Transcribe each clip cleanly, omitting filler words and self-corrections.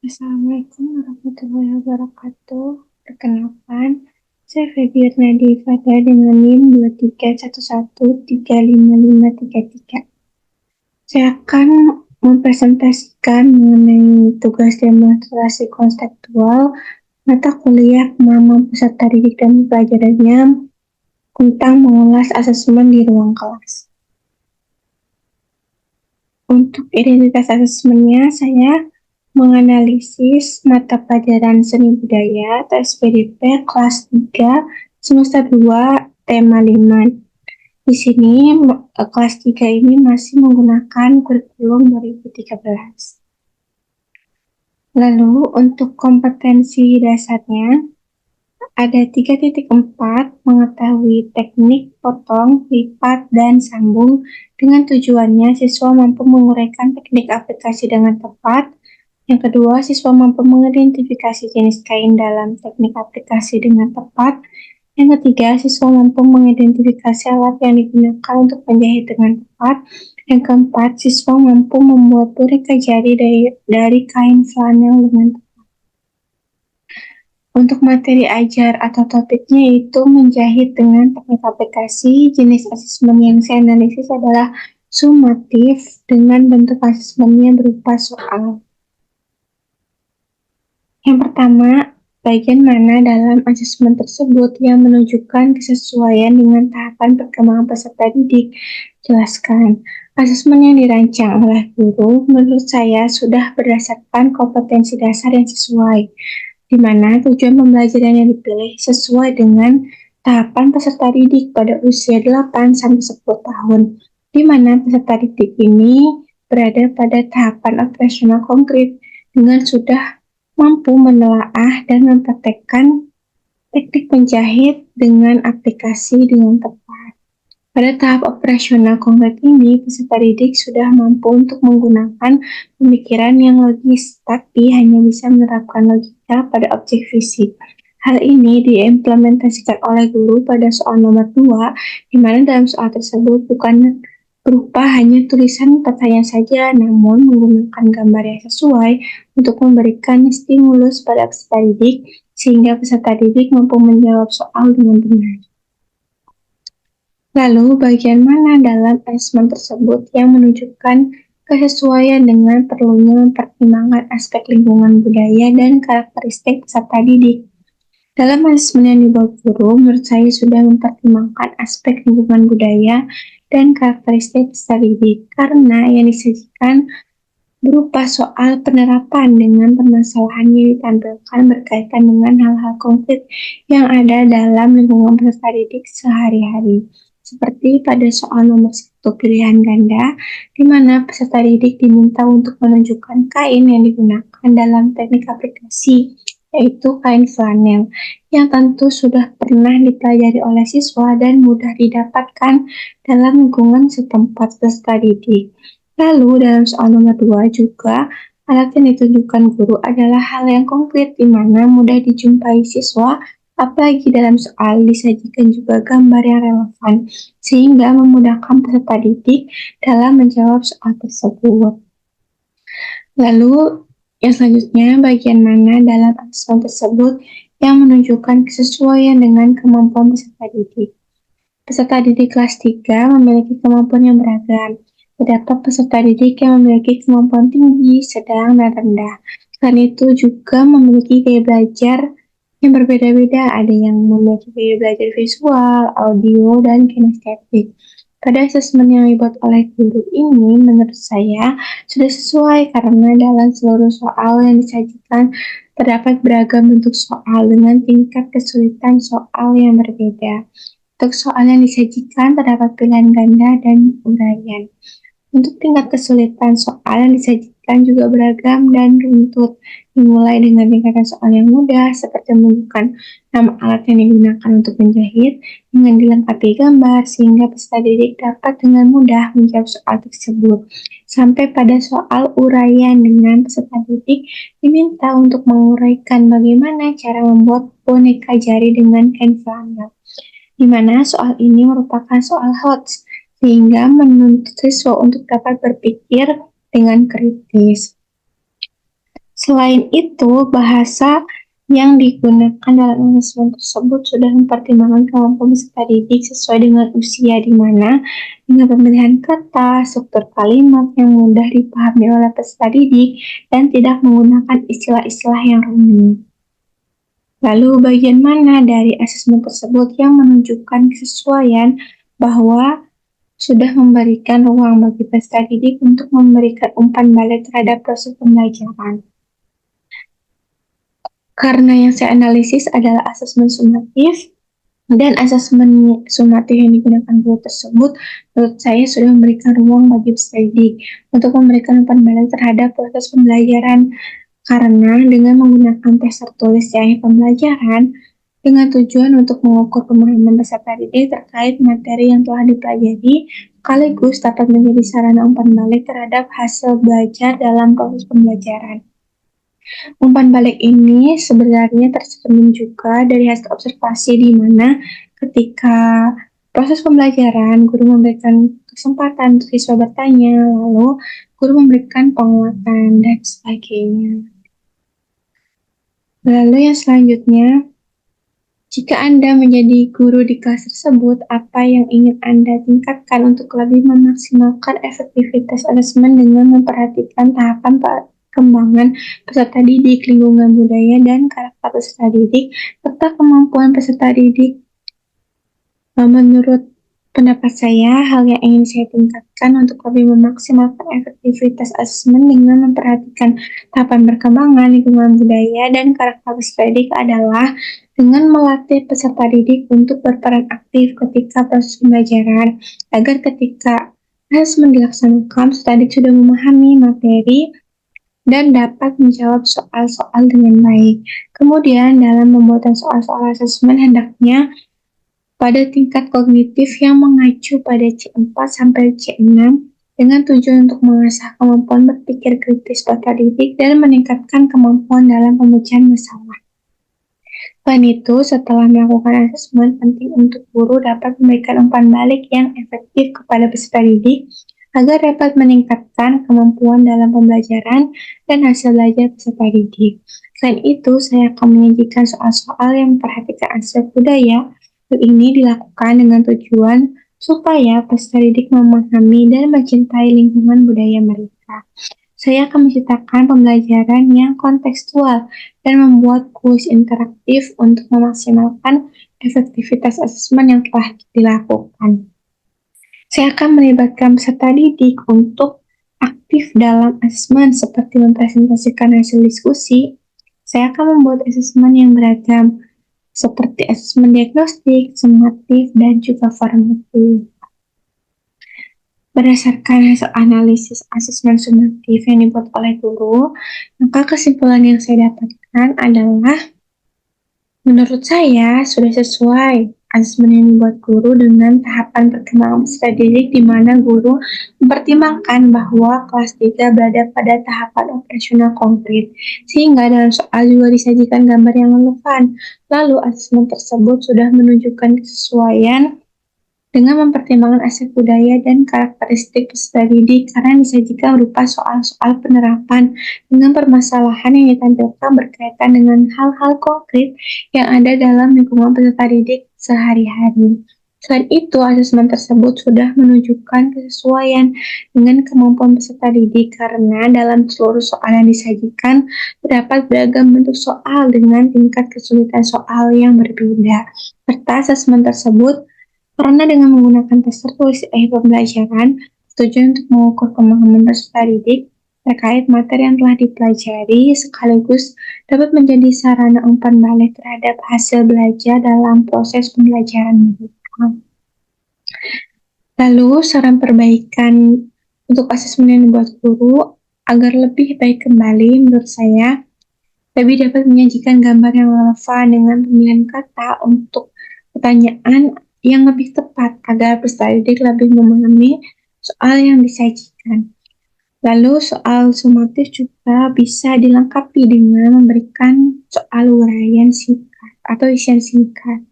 Assalamualaikum warahmatullahi wabarakatuh. Perkenalkan, saya Febiarna Devada dengan NIM 2311355533. Saya akan mempresentasikan mengenai tugas demonstrasi konseptual mata kuliah pemahaman peserta didik dan pelajarannya tentang mengulas asesmen di ruang kelas. Untuk identitas asesmennya, saya menganalisis mata pelajaran seni budaya atau SPDP kelas 3 semester 2 tema 5. Di sini kelas 3 ini masih menggunakan kurikulum 2013. Lalu untuk kompetensi dasarnya ada 3.4 mengetahui teknik potong, lipat, dan sambung. Dengan tujuannya siswa mampu menguraikan teknik aplikasi dengan tepat. Yang kedua, siswa mampu mengidentifikasi jenis kain dalam teknik aplikasi dengan tepat. Yang ketiga, siswa mampu mengidentifikasi alat yang digunakan untuk menjahit dengan tepat. Yang keempat, siswa mampu membuat boneka jari dari kain flanel dengan tepat. Untuk materi ajar atau topiknya itu menjahit dengan teknik aplikasi. Jenis asesmen yang saya analisis adalah sumatif dengan bentuk asesmennya berupa soal. Yang pertama, bagian mana dalam asesmen tersebut yang menunjukkan kesesuaian dengan tahapan perkembangan peserta didik? Jelaskan. Asesmen yang dirancang oleh guru menurut saya sudah berdasarkan kompetensi dasar yang sesuai, di mana tujuan pembelajaran yang dipilih sesuai dengan tahapan peserta didik pada usia 8-10 tahun, di mana peserta didik ini berada pada tahapan operasional konkret dengan sudah mampu menelaah dan mempraktekkan teknik menjahit dengan aplikasi dengan tepat. Pada tahap operasional konkret ini, peserta didik sudah mampu untuk menggunakan pemikiran yang logis, tapi hanya bisa menerapkan logika pada objek fisik. Hal ini diimplementasikan oleh guru pada soal nomor 2, di mana dalam soal tersebut bukan berupa hanya tulisan pertanyaan saja, namun menggunakan gambar yang sesuai untuk memberikan stimulus pada peserta didik, sehingga peserta didik mampu menjawab soal dengan benar. Lalu, bagian mana dalam asesmen tersebut yang menunjukkan kesesuaian dengan perlunya mempertimbangkan aspek lingkungan budaya dan karakteristik peserta didik? Dalam asesmen yang dibuat guru, menurut saya sudah mempertimbangkan aspek lingkungan budaya dan karakteristik peserta didik, karena yang disajikan berupa soal penerapan dengan permasalahan yang ditampilkan berkaitan dengan hal-hal konkret yang ada dalam lingkungan peserta didik sehari-hari. Seperti pada soal nomor 1 pilihan ganda, di mana peserta didik diminta untuk menunjukkan kain yang digunakan dalam teknik aplikasi, yaitu kain flanel, yang tentu sudah pernah dipelajari oleh siswa dan mudah didapatkan dalam lingkungan setempat peserta didik. Lalu dalam soal nomor 2 juga, alat yang ditunjukkan guru adalah hal yang konkret di mana mudah dijumpai siswa, apalagi dalam soal disajikan juga gambar yang relevan, sehingga memudahkan peserta didik dalam menjawab soal tersebut. Lalu yang selanjutnya, bagian mana dalam asesmen tersebut yang menunjukkan kesesuaian dengan kemampuan peserta didik? Peserta didik kelas 3 memiliki kemampuan yang beragam. Terdapat peserta didik yang memiliki kemampuan tinggi, sedang, dan rendah. Selain itu juga memiliki gaya belajar yang berbeda-beda. Ada yang memiliki gaya belajar visual, audio, dan kinestetik. Pada asesmen yang dibuat oleh guru ini, menurut saya sudah sesuai karena dalam seluruh soal yang disajikan terdapat beragam bentuk soal dengan tingkat kesulitan soal yang berbeda. Untuk soal yang disajikan terdapat pilihan ganda dan uraian. Untuk tingkat kesulitan soal yang disajikan juga beragam dan runtut, dimulai dengan tingkatan soal yang mudah seperti menunjukkan nama alat yang digunakan untuk menjahit dengan dilengkapi gambar sehingga peserta didik dapat dengan mudah menjawab soal tersebut, sampai pada soal uraian dengan peserta didik diminta untuk menguraikan bagaimana cara membuat boneka jari dengan kain flanel, di mana soal ini merupakan soal HOTS, sehingga menuntut siswa untuk dapat berpikir dengan kritis. Selain itu, bahasa yang digunakan dalam asesmen tersebut sudah mempertimbangkan kemampuan peserta didik sesuai dengan usia di mana dengan pemilihan kata, struktur kalimat yang mudah dipahami oleh peserta didik dan tidak menggunakan istilah-istilah yang rumit. Lalu bagian mana dari asesmen tersebut yang menunjukkan kesesuaian bahwa sudah memberikan ruang bagi peserta didik untuk memberikan umpan balik terhadap proses pembelajaran? Karena yang saya analisis adalah asesmen sumatif, dan asesmen sumatif yang digunakan guru tersebut, menurut saya sudah memberikan ruang bagi peserta didik untuk memberikan umpan balik terhadap proses pembelajaran. Karena dengan menggunakan tes tertulis di akhir pembelajaran, dengan tujuan untuk mengukur pemahaman peserta didik terkait materi yang telah dipelajari, sekaligus dapat menjadi sarana umpan balik terhadap hasil belajar dalam proses pembelajaran. Umpan balik ini sebenarnya tercermin juga dari hasil observasi di mana ketika proses pembelajaran, guru memberikan kesempatan untuk siswa bertanya, lalu guru memberikan penguatan dan sebagainya. Lalu yang selanjutnya, jika Anda menjadi guru di kelas tersebut, apa yang ingin Anda tingkatkan untuk lebih memaksimalkan efektivitas asesmen dengan memperhatikan tahapan perkembangan peserta didik, lingkungan budaya, dan karakter peserta didik, serta kemampuan peserta didik? Menurut pendapat saya, hal yang ingin saya tingkatkan untuk lebih memaksimalkan efektivitas asesmen dengan memperhatikan tahapan perkembangan lingkungan budaya dan karakter peserta didik adalah dengan melatih peserta didik untuk berperan aktif ketika proses pembelajaran, agar ketika asesmen dilaksanakan, peserta didik sudah memahami materi dan dapat menjawab soal-soal dengan baik. Kemudian, dalam pembuatan soal-soal asesmen hendaknya pada tingkat kognitif yang mengacu pada C4 sampai C6 dengan tujuan untuk mengasah kemampuan berpikir kritis peserta didik dan meningkatkan kemampuan dalam pemecahan masalah. Selain itu, setelah melakukan asesmen, penting untuk guru dapat memberikan umpan balik yang efektif kepada peserta didik agar dapat meningkatkan kemampuan dalam pembelajaran dan hasil belajar peserta didik. Selain itu, saya akan menyajikan soal-soal yang memperhatikan aspek budaya. Hal ini dilakukan dengan tujuan supaya peserta didik memahami dan mencintai lingkungan budaya mereka. Saya akan menciptakan pembelajaran yang kontekstual dan membuat kuis interaktif untuk memaksimalkan efektivitas asesmen yang telah dilakukan. Saya akan melibatkan peserta didik untuk aktif dalam asesmen seperti mempresentasikan hasil diskusi. Saya akan membuat asesmen yang beragam, seperti asesmen diagnostik, sumatif, dan juga formatif. Berdasarkan hasil analisis asesmen sumatif yang dibuat oleh guru, maka kesimpulan yang saya dapatkan adalah, menurut saya sudah sesuai asesmen yang dibuat guru dengan tahapan perkembangan peserta didik di mana guru mempertimbangkan bahwa kelas 3 berada pada tahapan operasional konkret, sehingga dalam soal juga disajikan gambar yang relevan. Lalu asesmen tersebut sudah menunjukkan kesesuaian dengan mempertimbangkan aspek budaya dan karakteristik peserta didik karena disajikan berupa soal-soal penerapan dengan permasalahan yang ditampilkan berkaitan dengan hal-hal konkret yang ada dalam lingkungan peserta didik sehari-hari. Selain itu, asesmen tersebut sudah menunjukkan kesesuaian dengan kemampuan peserta didik karena dalam seluruh soal yang disajikan terdapat beragam bentuk soal dengan tingkat kesulitan soal yang berbeda. Serta asesmen tersebut karena dengan menggunakan tes tertulis di akhir pembelajaran, tujuan untuk mengukur pemahaman peserta didik terkait materi yang telah dipelajari sekaligus dapat menjadi sarana umpan balik terhadap hasil belajar dalam proses pembelajaran mereka. Lalu, saran perbaikan untuk asesmen yang dibuat guru agar lebih baik kembali, menurut saya, lebih dapat menyajikan gambar yang relevan dengan pemilihan kata untuk pertanyaan yang lebih tepat agar peserta didik lebih memahami soal yang disajikan. Lalu soal sumatif juga bisa dilengkapi dengan memberikan soal uraian singkat atau isian singkat.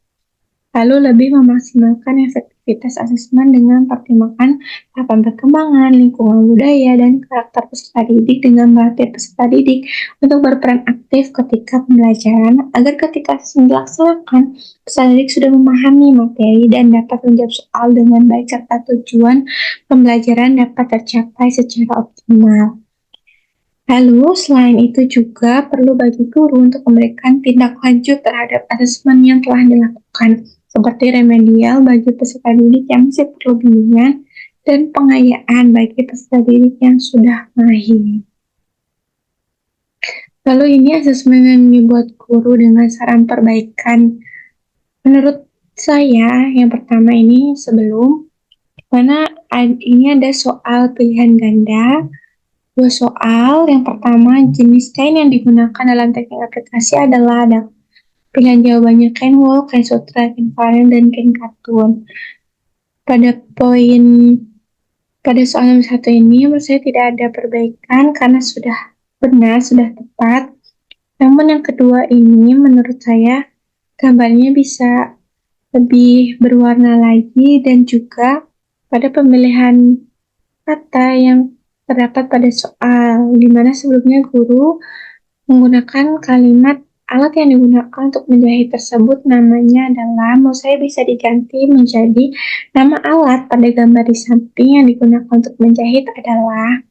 Lalu lebih memaksimalkan efektivitas aktivitas asesmen dengan pertimbangan tahapan perkembangan, lingkungan budaya, dan karakter peserta didik dengan melatih peserta didik untuk berperan aktif ketika pembelajaran agar ketika asesmen dilaksanakan, peserta didik sudah memahami materi dan dapat menjawab soal dengan baik serta tujuan pembelajaran dapat tercapai secara optimal. Lalu, selain itu juga perlu bagi guru untuk memberikan tindak lanjut terhadap asesmen yang telah dilakukan, seperti remedial bagi peserta didik yang masih perlu bimbingan dan pengayaan bagi peserta didik yang sudah mahir. Lalu ini asesmen yang dibuat guru dengan saran perbaikan. Menurut saya, yang pertama ini sebelum, mana ini ada soal pilihan ganda, 2 soal. Yang pertama, jenis kain yang digunakan dalam teknik aplikasi adalah ada pilihan jawabannya kain wool, kain sutra, kain valen, dan kain katun. Pada soal nomor 1 ini, menurut saya tidak ada perbaikan karena sudah benar, sudah tepat. Namun yang kedua ini, menurut saya, gambarnya bisa lebih berwarna lagi dan juga pada pemilihan kata yang terdapat pada soal, di mana sebelumnya guru menggunakan kalimat alat yang digunakan untuk menjahit tersebut namanya adalah, menurut saya bisa diganti menjadi nama alat pada gambar di samping yang digunakan untuk menjahit adalah.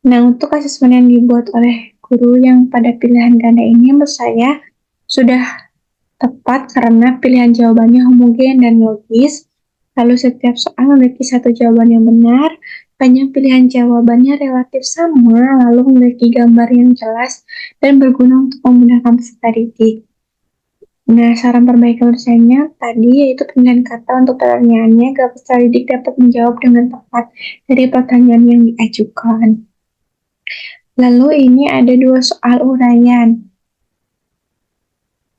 Nah, untuk asesmen yang dibuat oleh guru yang pada pilihan ganda ini menurut saya sudah tepat karena pilihan jawabannya homogen dan logis. Lalu setiap soal memiliki satu jawaban yang benar, banyak pilihan jawabannya relatif sama, lalu memiliki gambar yang jelas dan berguna untuk memudahkan peserta didik. Nah, saran perbaikan menurut saya tadi yaitu pemilihan kata untuk pertanyaannya agar peserta didik dapat menjawab dengan tepat dari pertanyaan yang diajukan. Lalu ini ada 2 soal uraian.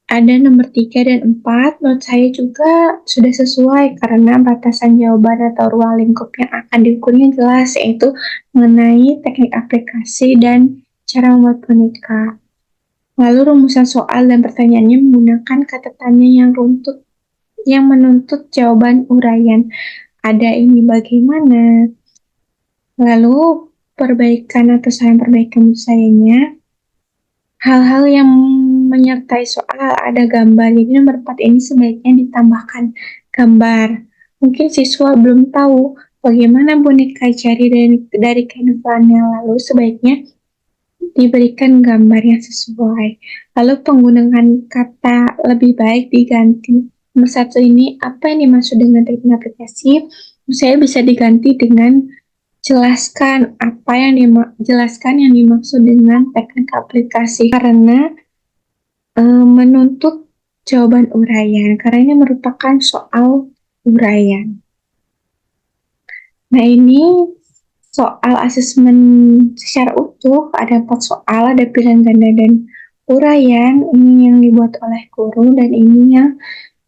Ada nomor 3 dan 4, menurut saya juga sudah sesuai karena batasan jawaban atau ruang lingkup yang akan diukurnya jelas, yaitu mengenai teknik aplikasi dan cara membuat boneka. Lalu rumusan soal dan pertanyaannya menggunakan kata tanya yang menuntut jawaban uraian. Ada ini bagaimana? Lalu perbaikan atau saran perbaikan menurut sayanya, hal-hal yang menyertai soal ada gambar. Jadi nomor 4 ini sebaiknya ditambahkan gambar. Mungkin siswa belum tahu bagaimana boneka jari dari kain flanel, lalu sebaiknya diberikan gambar yang sesuai. Lalu penggunaan kata lebih baik diganti. Nomor 1 ini, apa yang dimaksud dengan teknik aplikasi? Saya bisa diganti dengan jelaskan yang dimaksud dengan teknik aplikasi karena menuntut jawaban uraian karena ini merupakan soal uraian. Nah, ini soal asesmen secara utuh, ada 4 soal, ada pilihan ganda dan uraian. Ini yang dibuat oleh guru dan ini yang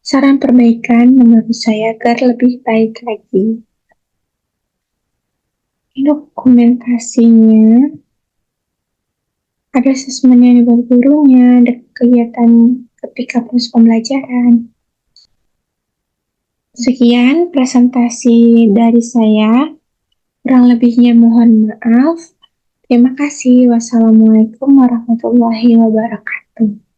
saran perbaikan menurut saya agar lebih baik lagi. Ini dokumentasinya, ada asesmen yang dibuat gurunya, ada kegiatan ketika proses pembelajaran. Sekian presentasi dari saya. Kurang lebihnya mohon maaf. Terima kasih. Wassalamualaikum warahmatullahi wabarakatuh.